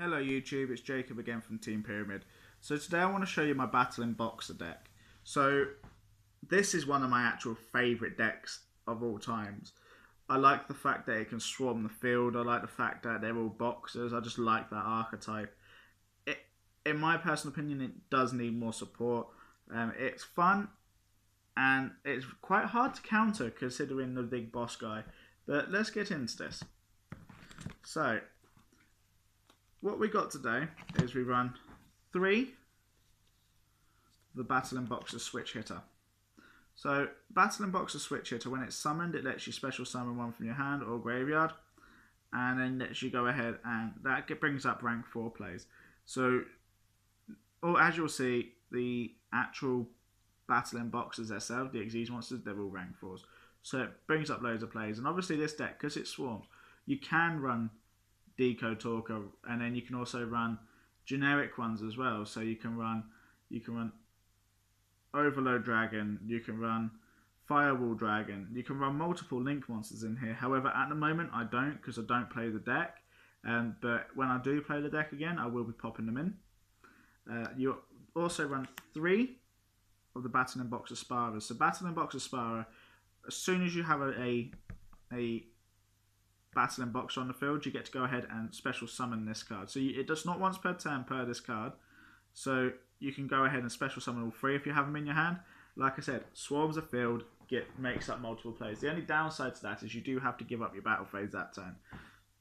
Hello YouTube, it's Jacob again from Team Pyramid. So today I want to show you my Battlin Boxer deck. So this is one of my actual favourite decks of all times. I like the fact that it can swarm the field, I like the fact that they're all boxers, I just like that archetype. In my personal opinion, it does need more support. It's fun and it's quite hard to counter considering the big boss guy. But let's get into this. So what we got today is we run 3 the Battlin Boxer Switch Hitter. So Battlin Boxer Switch Hitter, when it's summoned, it lets you special summon one from your hand or graveyard, and then lets you go ahead and that brings up rank 4 plays. So as you'll see, the actual Battlin Boxers themselves, the Xyz monsters, they're all rank 4s. So it brings up loads of plays, and obviously this deck, because it swarms, you can run Deco Talker, and then you can also run generic ones as well. So you can run Overload Dragon, you can run Firewall Dragon, you can run multiple Link monsters in here. However, at the moment I don't, because I don't play the deck. But when I do play the deck again, I will be popping them in. You also run 3 of the Battlin Boxer Sparers. So Battlin Boxer Sparer, as soon as you have a Battlin Boxer on the field, you get to go ahead and special summon this card. So it does not once per turn per this card. So you can go ahead and special summon all 3 if you have them in your hand. Like I said, swarms the field, makes up multiple plays. The only downside to that is you do have to give up your battle phase that turn.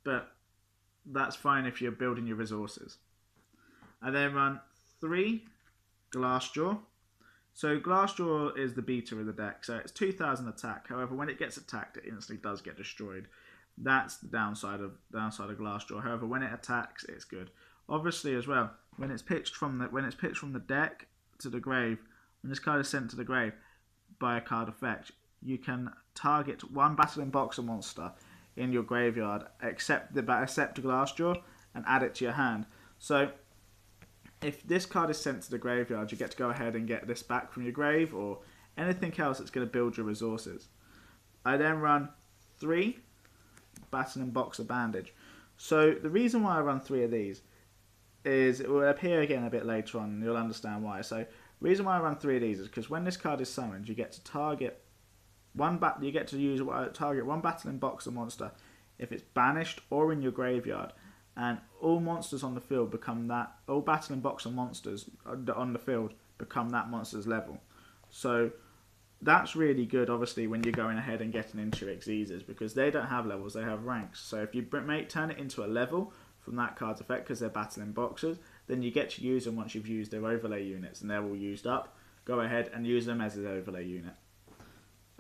But that's fine if you're building your resources. I then run 3 Glassjaw. So Glassjaw is the beta of the deck. So it's 2000 attack. However, when it gets attacked, it instantly does get destroyed. That's the downside of Glassjaw. However, when it attacks, it's good. Obviously, as well, when it's pitched from the deck to the grave, when this card is sent to the grave by a card effect, you can target one Battlin Boxer monster in your graveyard, except Glassjaw, and add it to your hand. So if this card is sent to the graveyard, you get to go ahead and get this back from your grave or anything else that's going to build your resources. I then run 3 Battlin Boxer Bandage. So the reason why I run 3 of these is it will appear again a bit later on, and you'll understand why. So the reason why I run 3 of these is because when this card is summoned, you get to target target one Battlin Boxer monster if it's banished or in your graveyard, and all monsters on the field become that. All Battlin Boxer monsters on the field become that monster's level. So that's really good, obviously, when you're going ahead and getting into your Xyzes, because they don't have levels, they have ranks. So if you turn it into a level from that card's effect, because they're Battlin Boxers, then you get to use them once you've used their overlay units, and they're all used up. Go ahead and use them as an overlay unit.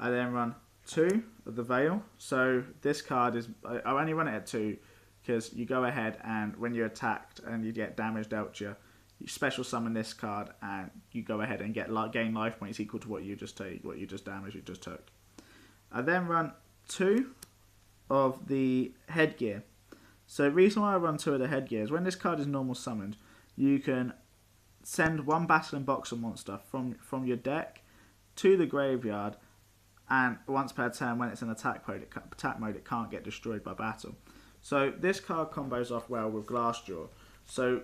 I then run 2 of the Veil. So this card is, I only run it at 2, because you go ahead and when you're attacked and you get damage dealt to you, you special summon this card and you go ahead and gain life points equal to what you just took. I then run 2 of the Headgear. So the reason why I run 2 of the Headgear is when this card is normal summoned, you can send one Battlin Boxer monster from your deck to the graveyard, and once per turn when it's in attack mode, it can't get destroyed by battle. So this card combos off well with Glassjaw. So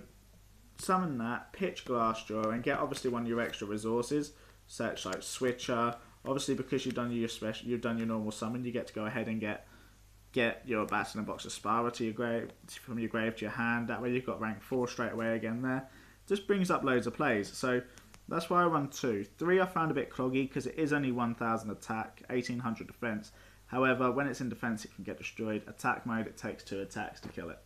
summon that, pitch Glassjaw, and get obviously one of your extra resources, such like Switcher. Obviously, because you've done your normal summon, you get to go ahead and get your Battlin Boxer Sparer to your grave, from your grave to your hand. That way you've got rank 4 straight away again there. Just brings up loads of plays. So that's why I run 2. 3 I found a bit cloggy because it is only 1000 attack, 1800 defense. However, when it's in defense, it can get destroyed. Attack mode, it takes 2 attacks to kill it.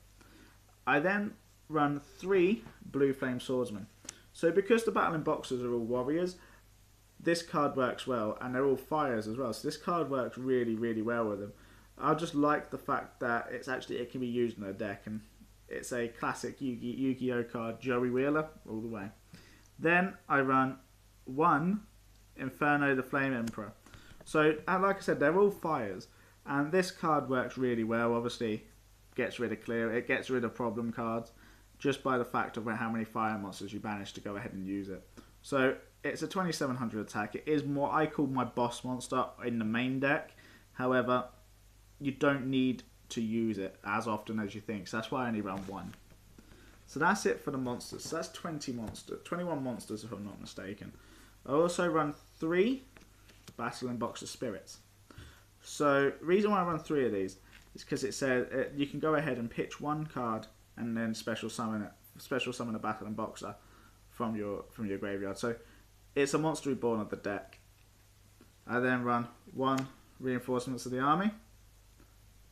I then run 3 Blue Flame Swordsmen. So because the Battlin Boxers are all warriors, this card works well, and they're all fires as well. So this card works really, really well with them. I just like the fact that it can be used in a deck, and it's a classic Yu-Gi-Oh card, Joey Wheeler, all the way. Then I run 1 Inferno the Flame Emperor. So, like I said, they're all fires, and this card works really well. Obviously, gets rid of problem cards, just by the fact of how many fire monsters you manage to go ahead and use it. So, it's a 2700 attack. It is what I call my boss monster in the main deck. However, you don't need to use it as often as you think, so that's why I only run 1. So that's it for the monsters. So that's 21 monsters if I'm not mistaken. I also run 3 Battlin Boxer Spirits. So the reason why I run 3 of these is because it says you can go ahead and pitch 1 card and then special summon a Battlin Boxer from your graveyard. So it's a monster reborn of the deck. I then run 1 Reinforcements of the Army.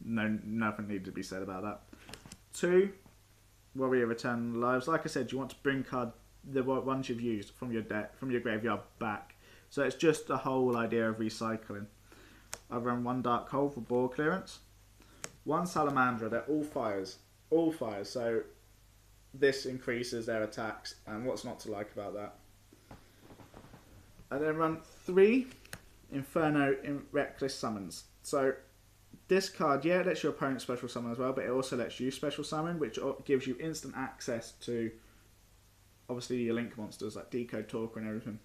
Nothing needed to be said about that. 2 Warrior Return Lives. Like I said, you want to bring the ones you've used from your deck, from your graveyard back. So it's just the whole idea of recycling. I run 1 Dark Hole for board clearance. 1 Salamandra. They're all fires. All fires. So this increases their attacks. And what's not to like about that? I then run 3 Inferno in Reckless Summons. So this card, yeah, it lets your opponent special summon as well, but it also lets you special summon, which gives you instant access to, obviously, your link monsters like Decode Talker and everything.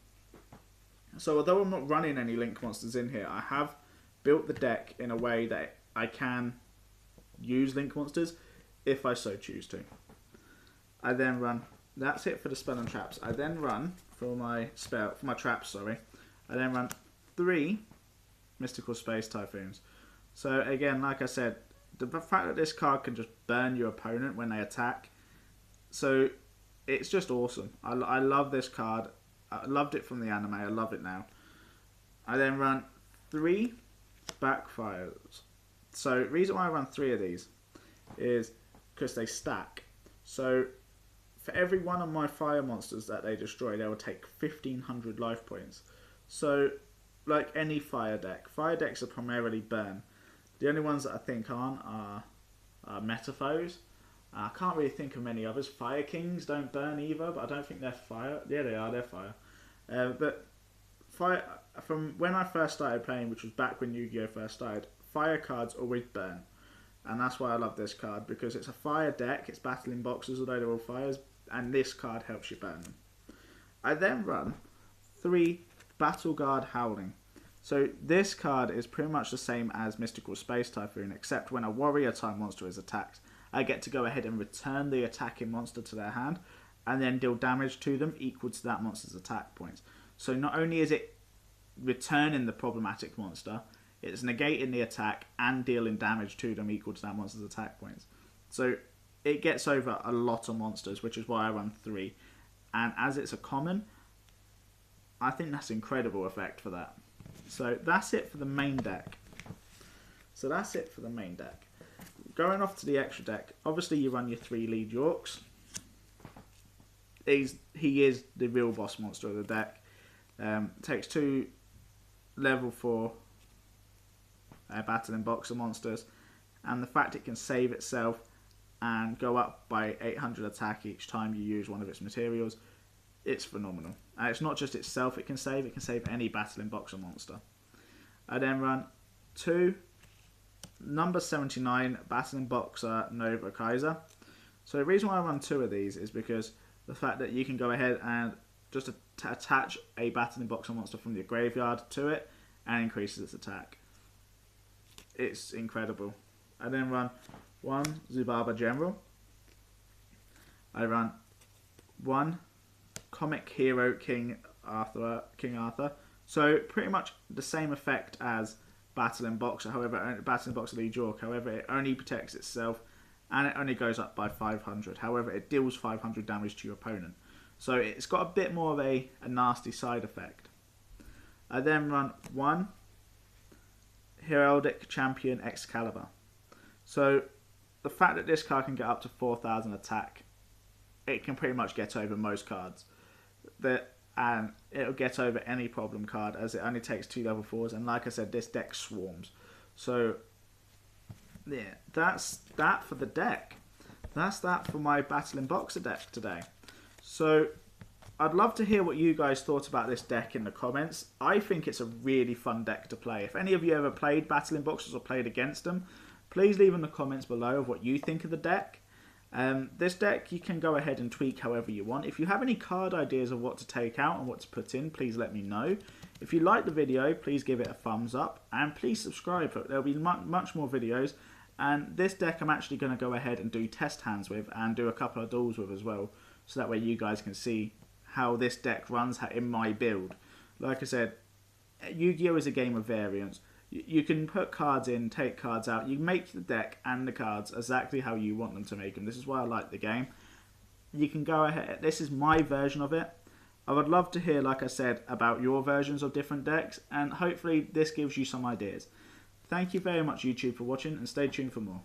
So although I'm not running any link monsters in here, I have built the deck in a way that I can use link monsters if I so choose to. I then run, that's it for the spell and traps. I then run for my traps, sorry. I then run 3 Mystical Space Typhoons. So again, like I said, the fact that this card can just burn your opponent when they attack, so it's just awesome. I love this card. I loved it from the anime. I love it now. I then run 3 Backfires. So the reason why I run 3 of these is because they stack. So for every one of my fire monsters that they destroy, they will take 1,500 life points. So like any fire decks are primarily burn. The only ones that I think aren't are Metaphors. I can't really think of many others. Fire Kings don't burn either, but I don't think they're fire. Yeah, they are. They're fire. But fire, from when I first started playing, which was back when Yu-Gi-Oh! First started, fire cards always burn. And that's why I love this card, because it's a fire deck. It's Battlin Boxers, although they're all fires, and this card helps you burn them. I then run 3 Battle Guard Howling. So this card is pretty much the same as Mystical Space Typhoon, except when a warrior type monster is attacked, I get to go ahead and return the attacking monster to their hand, and then deal damage to them equal to that monster's attack points. So not only is it returning the problematic monster, it's negating the attack and dealing damage to them equal to that monster's attack points. So it gets over a lot of monsters, which is why I run 3. And as it's a common, I think that's an incredible effect for that. So that's it for the main deck. Going off to the extra deck, obviously you run your 3 Lead Yorks. He is the real boss monster of the deck. Takes 2 level 4 Battlin Boxer monsters, and the fact it can save itself and go up by 800 attack each time you use one of its materials, it's phenomenal. And it's not just itself it can save any Battlin Boxer monster. I then run 2 number 79 Battlin Boxer Nova Kaiser. So the reason why I run 2 of these is because the fact that you can go ahead and just attach a Battlin Boxer monster from your graveyard to it and increases its attack. It's incredible. I then run 1 Zubaba General. I run 1 Comic Hero King Arthur. So pretty much the same effect as Battlin Boxer, however, Battlin Boxer Lead York. However, it only protects itself and it only goes up by 500. However, it deals 500 damage to your opponent. So it's got a bit more of a nasty side effect. I then run 1 Heraldic Champion Excalibur. So the fact that this card can get up to 4,000 attack, it can pretty much get over most cards. And it'll get over any problem card, as it only takes 2 level 4s, and like I said, this deck swarms. So yeah, that's that for the deck. That's that for my Battlin Boxer deck today. So I'd love to hear what you guys thought about this deck in the comments. I think it's a really fun deck to play. If any of you ever played Battlin Boxers or played against them, please leave in the comments below of what you think of the deck. This deck you can go ahead and tweak however you want. If you have any card ideas of what to take out and what to put in, please let me know. If you like the video, please give it a thumbs up and please subscribe. There'll be much more videos, And this deck I'm actually going to go ahead and do test hands with and do a couple of duels with as well, so that way you guys can see how this deck runs in my build. Like I said, Yu-Gi-Oh is a game of variance. You can put cards in, take cards out. You make the deck and the cards exactly how you want them to make them. This is why I like the game. You can go ahead. This is my version of it. I would love to hear, like I said, about your versions of different decks, and hopefully this gives you some ideas. Thank you very much, YouTube, for watching, and stay tuned for more.